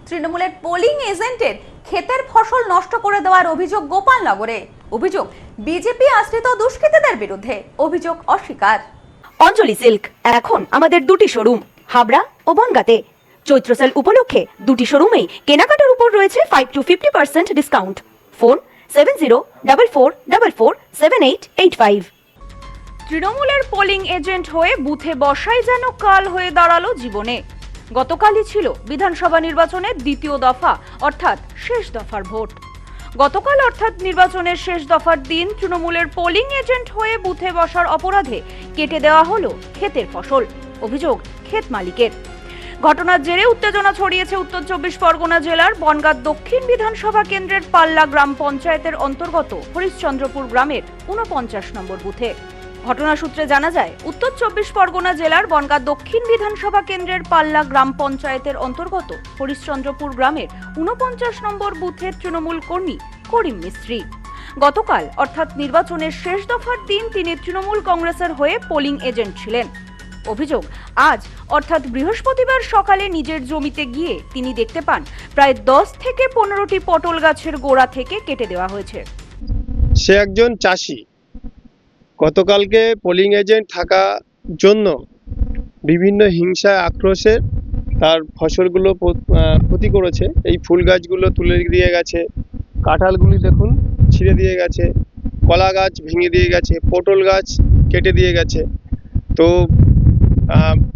তৃণমূলের পোলিং এজেন্টের ক্ষেতের ফসল নষ্ট করে দেওয়ার অভিযোগ গোপালনগরে। অভিযোগ বিজেপি আশ্রিত দুষ্কৃতীদের বিরুদ্ধে, অভিযোগ অস্বীকার। অঞ্জলি সিল্ক এখন আমাদের দুটি শোরুম হাবড়া ও বনগাঁতে। চৈত্র সেল উপলক্ষে দুটি শোরুমেই কেনাকাটার উপর রয়েছে 5 to 50% ডিসকাউন্ট। ফোন 7044447885। তৃণমূলের পোলিং এজেন্ট হয়ে বুথে বসাই যেন কাল হয়ে দাঁড়ালো জীবনে। গতকালই ছিল বিধানসভা নির্বাচনের দ্বিতীয় দফা অর্থাৎ শেষ দফার ভোট। গতকাল অর্থাৎ নির্বাচনের শেষ দফার দিন তৃণমূলের পোলিং এজেন্ট হয়ে বুথে বসার অপরাধে কেটে দেওয়া হলো ক্ষেতের ফসল। অভিযোগ ক্ষেত মালিকের। ঘটনার জেরে উত্তেজনা ছড়িয়েছে উত্তর 24 পরগনা জেলার বনগাঁ দক্ষিণ বিধানসভা কেন্দ্রের পাল্লা গ্রাম পঞ্চায়েতের অন্তর্গত হরিশ্চন্দ্রপুর গ্রামের 49 নম্বর বুথে। ঘটনা সূত্রে জানা যায়, উত্তর 24 পরগনা জেলার বনগাঁ দক্ষিণ বিধানসভা কেন্দ্রের পাল্লা গ্রাম পঞ্চায়েতের অন্তর্গত হরিশ্চন্দ্রপুর গ্রামের 49 নম্বর বুথের তৃণমূল কর্মী করিম মিস্ত্রি। গতকাল অর্থাৎ নির্বাচনের শেষ দফার দিন তিনি তৃণমূল কংগ্রেসের হয়ে পোলিং এজেন্ট ছিলেন। অভিযোগ, আজ অর্থাৎ বৃহস্পতিবার সকালে নিজের জমিতে গিয়ে তিনি দেখতে পান প্রায় 10 থেকে 15টি পটল গাছের গোড়া থেকে কেটে দেওয়া হয়েছে। সে একজন চাষি। গতকালকে পোলিং এজেন্ট থাকার জন্য বিভিন্ন হিংসায় আক্রোশে তার ফসলগুলো ক্ষতি করেছে। এই ফুল গাছগুলো তুলে দিয়ে গেছে, কাঁঠালগুলি দেখুন ছিঁড়ে দিয়ে গেছে, কলা গাছ ভেঙে দিয়ে গেছে, পটল গাছ কেটে দিয়ে গেছে। তো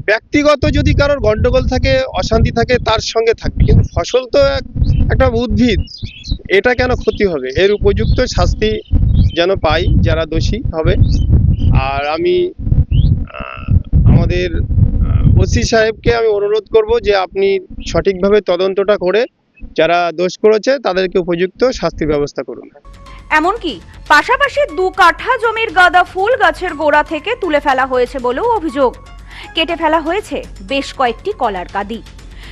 ব্যক্তিগত যদি কারোর গন্ডগোল থাকে, অশান্তি থাকে, তার সঙ্গে থাকবে, কিন্তু ফসল তো একটা উদ্ভিদ, এটা কেন ক্ষতি হবে? এর উপযুক্ত শাস্তি যেন পাই যারা দোষী হবে। আর আমি আমাদের ওসি সাহেবকে আমি অনুরোধ করব যে আপনি সঠিকভাবে তদন্তটা করে যারা দোষ করেছে তাদেরকে উপযুক্ত শাস্তির ব্যবস্থা করুন। এমনকি পাশাপাশি 2 কাঠা জমির গাঁদা ফুল গাছের গোড়া থেকে তুলে ফেলা হয়েছে বলেও অভিযোগ। কেটে ফেলা হয়েছে বেশ কয়েকটি কলার কাঁদি।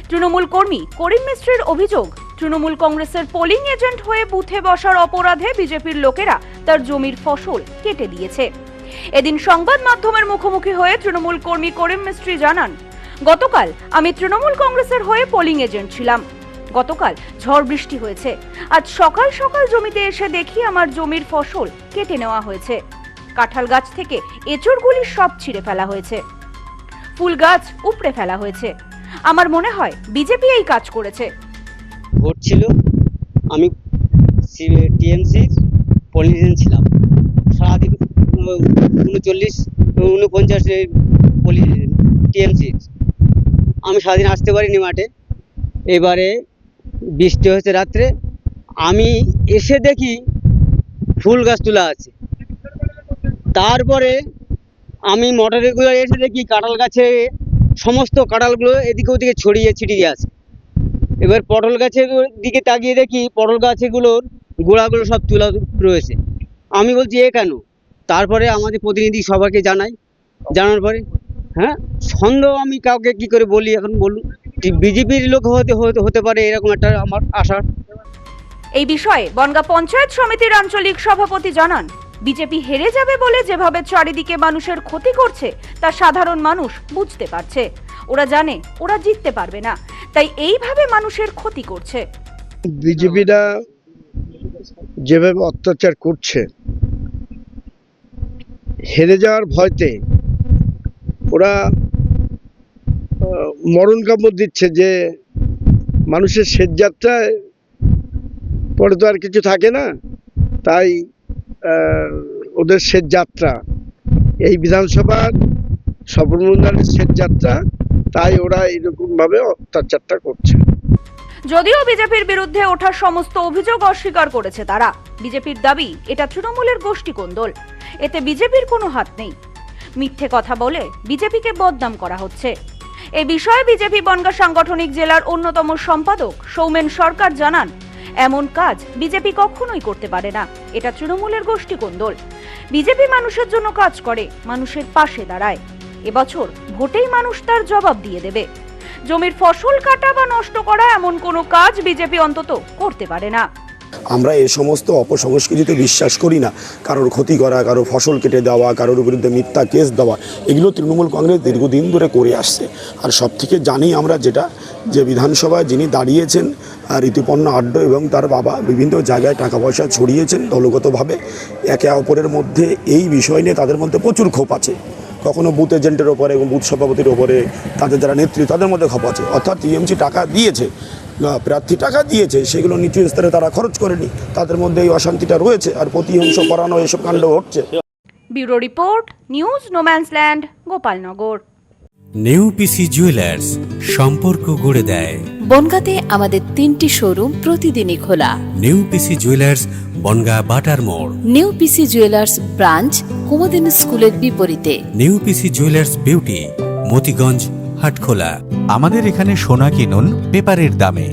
তৃণমূল কর্মী করিম মিস্ত্রির অভিযোগ, তৃণমূল কংগ্রেসের পোলিং এজেন্ট হয়ে বুথে বসার অপরাধে বিজেপির লোকেরা তার জমির ফসল কেটে দিয়েছে। এদিন সংবাদ মাধ্যমের মুখোমুখি হয়ে তৃণমূল কর্মী করিম মিস্ত্রি জানান, গতকাল আমি তৃণমূল কংগ্রেসের হয়ে পোলিং এজেন্ট ছিলাম। গতকাল ঝড় বৃষ্টি হয়েছে। আজ সকাল সকাল জমিতে এসে দেখি আমার জমির ফসল কেটে নেওয়া হয়েছে। কাঁঠাল গাছ থেকে এঁচড়গুলি সব ছিঁড়ে ফেলা হয়েছে, ফুল গাছ উপড়ে ফেলা হয়েছে। আমার মনে হয় বিজেপি এই কাজ করেছে। ভোট ছিল, আমি টিএমসি পোলিং এজেন্ট ছিলাম। সারাদিন 49 পোলিং এজেন্ট টিএমসি। আমি সারাদিন আসতে পারিনি মাঠে। এবারে বৃষ্টি হয়েছে রাত্রে, আমি এসে দেখি ফুল গাছ তোলা আছে। তারপরে আমি মোটরে করে এসে দেখি কাঁঠাল গাছে সমস্ত কাঁঠালগুলো এদিকে ওদিকে ছড়িয়ে ছিটিয়ে আছে। এবার পটল গাছের দিকে তাকিয়ে দেখি পটল গাছগুলোর গোড়াগুলো সব তোলা রয়েছে। আমি বলছি এ কেন? তারপরে আমাদের প্রতিনিধি সবাইকে জানাই, জানার পরে সন্দেহ আমি কাউকে কি করে বলি? এখন বলুন, বিজেপির লোক হতে পারে এরকম একটা আমার আশা। এই বিষয়ে বনগাঁ পঞ্চায়েত সমিতির আঞ্চলিক সভাপতি জানান, বিজেপি হেরে যাবে বলে যেভাবে চারিদিকে মানুষের ক্ষতি করছে তা সাধারণ মানুষ বুঝতে পারছে। ওরা জানে ওরা জিততে পারবে না, তাই এইভাবে মানুষের ক্ষতি করছে। বিজেপিরা যেভাবে অত্যাচার করছে, হেরে যাওয়ার ভয়তে ওরা মরণ কামড় দিচ্ছে যে মানুষের শেষ যাত্রায় পরে তো আর কিছু থাকে না। তাই ওদের শেষ যাত্রা এই বিধানসভার সর্বমূল্যানের শেষ যাত্রা, তাই ওরা এইরকম ভাবে অত্যাচারটা করছে। যদিও বিজেপির বিরুদ্ধে ওঠা সমস্ত অভিযোগ অস্বীকার করেছে তারা। বিজেপির দাবি এটা তৃণমূলের গোষ্ঠীকোন্দল, এতে বিজেপির কোনো হাত নেই। মিথ্যে কথা বলে বিজেপিকে বদনাম করা হচ্ছে। এ বিষয়ে বিজেপি বনগাঁ সাংগঠনিক জেলার অন্যতম সম্পাদক সৌমেন সরকার জানান, এমন কাজ বিজেপি কখনোই করতে পারে না। এটা তৃণমূলের গোষ্ঠীকোন্দল। বিজেপি মানুষের জন্য কাজ করে, মানুষের পাশে দাঁড়ায়। এবছর ভোটেই মানুষ তার জবাব দিয়ে দেবে। জমির ফসল কাটা বা নষ্ট করা এমন কোনো কাজ বিজেপি অন্তত করতে পারে না। আমরা এই সমস্ত অপসংস্কৃতিতে বিশ্বাস করি না। কারোর ক্ষতি করা, কারো ফসল কেটে দেওয়া, কারোর বিরুদ্ধে মিথ্যা কেস দেওয়া, এগুলো তৃণমূল কংগ্রেস দীর্ঘদিন ধরে করে আসছে। আর সব থেকে জানি আমরা যেটা, যে বিধানসভায় যিনি দাঁড়িয়েছেন ঋতুপর্ণ আড্ড এবং তার বাবা বিভিন্ন জায়গায় টাকা পয়সা ছড়িয়েছেন দলগতভাবে, একে অপরের মধ্যে এই বিষয় নিয়ে তাদের মধ্যে প্রচুর ক্ষোভ আছে। কখনো বুথ এজেন্টের ওপরে এবং বুথ সভাপতির ওপরে, তাদের যারা নেত্রী তাদের মধ্যে ক্ষোভ আছে। অর্থাৎ টিএমসি টাকা দিয়েছে, প্রার্থী টাকা দিয়েছে, সেগুলো নিচু স্তরে তারা খরচ করেনি, তাদের মধ্যে এই অশান্তিটা রয়েছে আর প্রতিহিংস করানো এসব কাণ্ড হচ্ছে। Bureau report, news no man's land, Gopalnagar. New PC jewellers, সম্পর্ক গড়ে দেয়। বনগাঁতে আমাদের 3টি শোরুম প্রতিদিনই খোলা। নেউপিসি জুয়েলার্স, বনগা বাটার মোড়। New PC jewellers branch Kumudini স্কুলের বিপরীতে। New PC jewellers beauty, Motiganj, Hatkhola. আমাদের এখানে সোনা কিনুন পেপারের দামে।